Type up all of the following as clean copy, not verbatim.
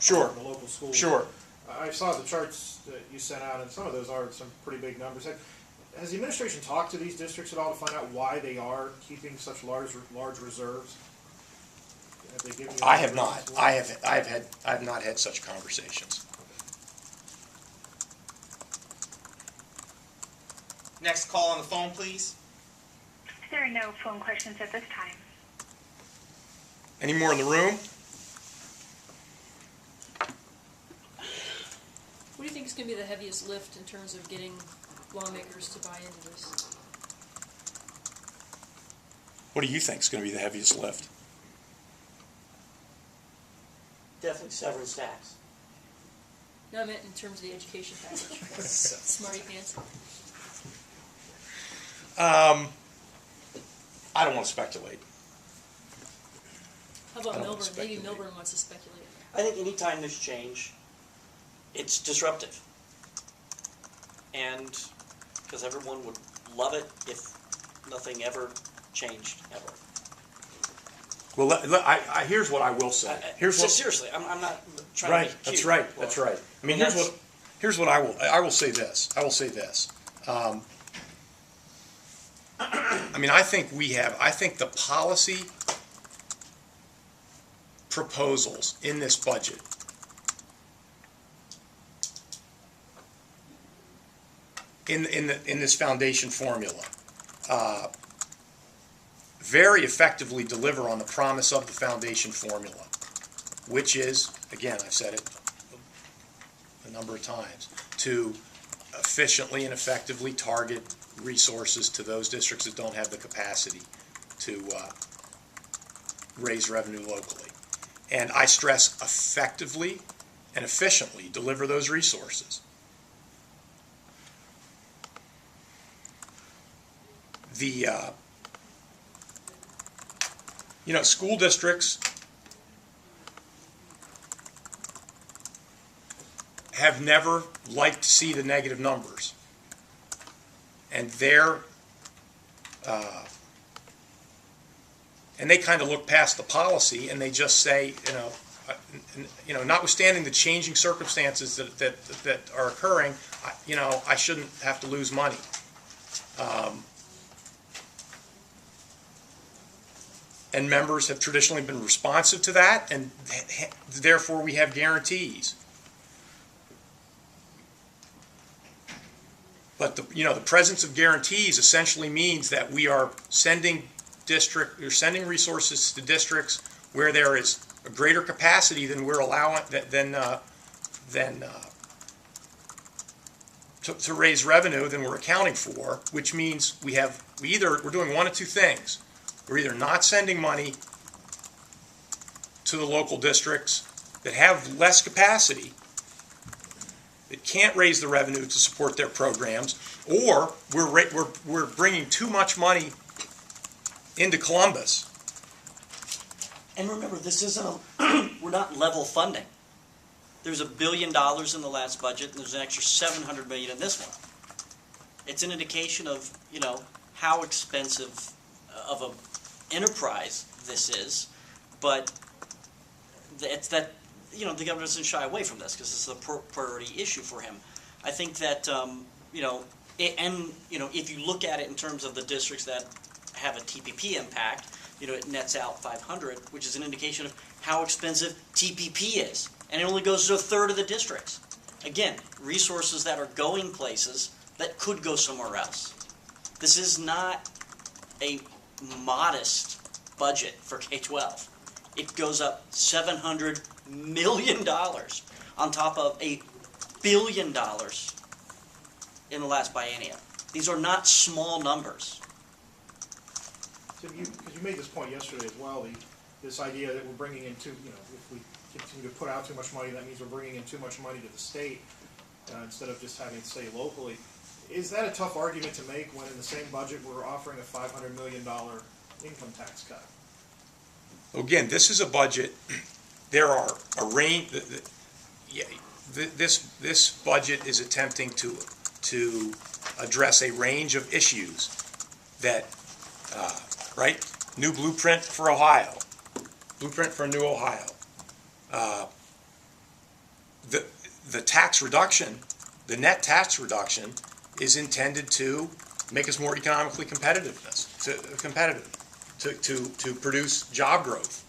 Sure. from the local schools. Sure. I saw the charts that you sent out, and some of those are some pretty big numbers. Has the administration talked to these districts at all to find out why they are keeping such large reserves? Have they given you I have not. reasons? I have not had such conversations. Next call on the phone, please. There are no phone questions at this time. Any more in the room? What do you think is going to be the heaviest lift in terms of getting lawmakers to buy into this? What do you think is going to be the heaviest lift? Definitely severance tax. No, I meant in terms of the education package. Smarty pants. I don't want to speculate. How about I don't Milburn? speculate. Maybe Milburn wants to speculate. I think anytime there's change, it's disruptive. And because everyone would love it if nothing ever changed, ever. Well, here's what I will say. Seriously, I'm not trying Right. to be cute. That's right. Well, That's right. I mean, and here's what I will say this. I will say this. I mean, I think the policy proposals in this budget in this foundation formula very effectively deliver on the promise of the foundation formula, which is, again, I've said it a number of times, to efficiently and effectively target resources to those districts that don't have the capacity to raise revenue locally. And I stress effectively and efficiently deliver those resources. School districts have never liked to see the negative numbers. And they kind of look past the policy and they just say, notwithstanding the changing circumstances that are occurring, I shouldn't have to lose money. And members have traditionally been responsive to that, and therefore we have guarantees. But the presence of guarantees essentially means that we are sending resources to districts where there is a greater capacity than we're allowing to raise revenue than we're accounting for, which means we're doing one of two things. We're either not sending money to the local districts that have less capacity, that can't raise the revenue to support their programs, or we're bringing too much money into Columbus. And remember, this isn't we're not level funding. There's $1 billion in the last budget, and there's an extra $700 million in this one. It's an indication of how expensive of an enterprise this is, but it's that the government doesn't shy away from this because this is a priority issue for him. I think that if you look at it in terms of the districts that have a TPP impact, it nets out 500, which is an indication of how expensive TPP is, and it only goes to a third of the districts. Again, resources that are going places that could go somewhere else. This is not a modest budget for K-12. It goes up $700 million on top of $1 billion in the last biennium. These are not small numbers. So you made this point yesterday as well, this idea that we're bringing in if we continue to put out too much money, that means we're bringing in too much money to the state instead of just having it stay locally. Is that a tough argument to make when in the same budget we're offering a $500 million income tax cut? Again, this is a budget. There are a range. This budget is attempting to address a range of issues that, new blueprint for Ohio, blueprint for a new Ohio, the tax reduction, the net tax reduction, is intended to make us more economically competitive, to produce job growth,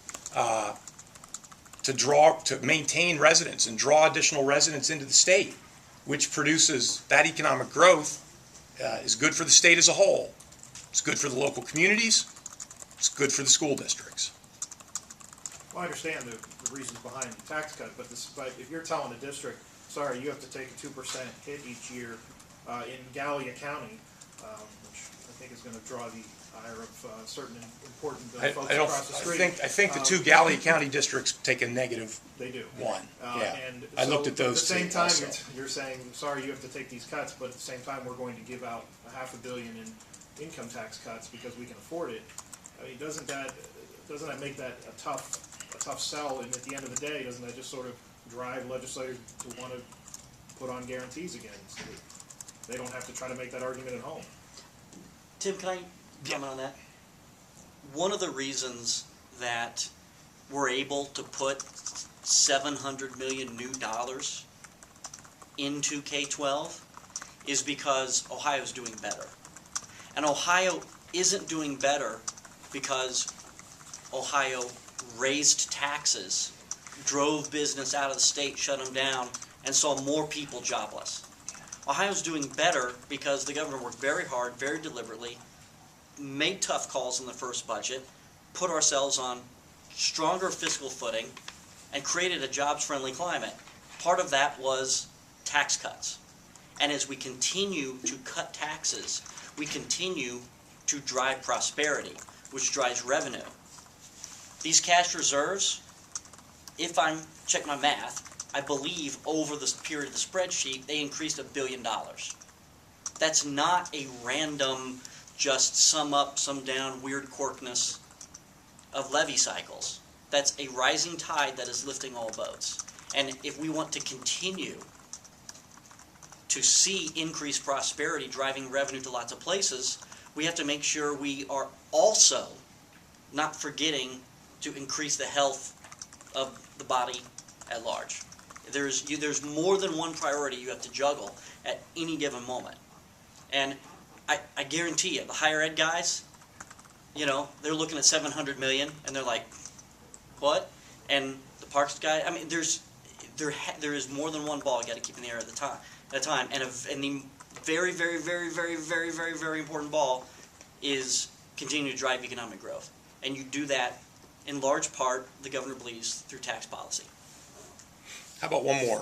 to maintain residents and draw additional residents into the state, which produces that economic growth, is good for the state as a whole. It's good for the local communities. It's good for the school districts. Well, I understand the reasons behind the tax cut, but if you're telling the district, sorry, you have to take a 2% hit each year in Gallia County, which I think is going to draw the ire of certain important folks across the street. I think the two Gallia County districts take a negative They do. one. Yeah, And I so, looked at those At the same two time, also. you're saying, sorry, you have to take these cuts, but at the same time, we're going to give out $500 million in income tax cuts because we can afford it. I mean, doesn't that make that a tough sell? And at the end of the day, doesn't that just sort of drive legislators to want to put on guarantees again, so that they don't have to try to make that argument at home? Tim, can I comment on that? One of the reasons that we're able to put $700 million new dollars into K-12 is because Ohio's doing better. And Ohio isn't doing better because Ohio raised taxes, drove business out of the state, shut them down, and saw more people jobless. Ohio's doing better because the governor worked very hard, very deliberately, made tough calls in the first budget, put ourselves on stronger fiscal footing, and created a jobs-friendly climate. Part of that was tax cuts. And as we continue to cut taxes, we continue to drive prosperity, which drives revenue. These cash reserves, if I'm, check my math, I believe over the period of the spreadsheet, they increased $1 billion. That's not a random, just sum up, sum down, weird quirkness of levy cycles. That's a rising tide that is lifting all boats. And if we want to continue to see increased prosperity driving revenue to lots of places, we have to make sure we are also not forgetting to increase the health of the body at large. There's more than one priority you have to juggle at any given moment. And I guarantee you, the higher ed guys, they're looking at $700 million, and they're like, what? And the parks guy, I mean, there is more than one ball you got to keep in the air at a time. And the very, very, very, very, very, very, very important ball is continuing to drive economic growth. And you do that, in large part, the governor believes, through tax policy. How about one more?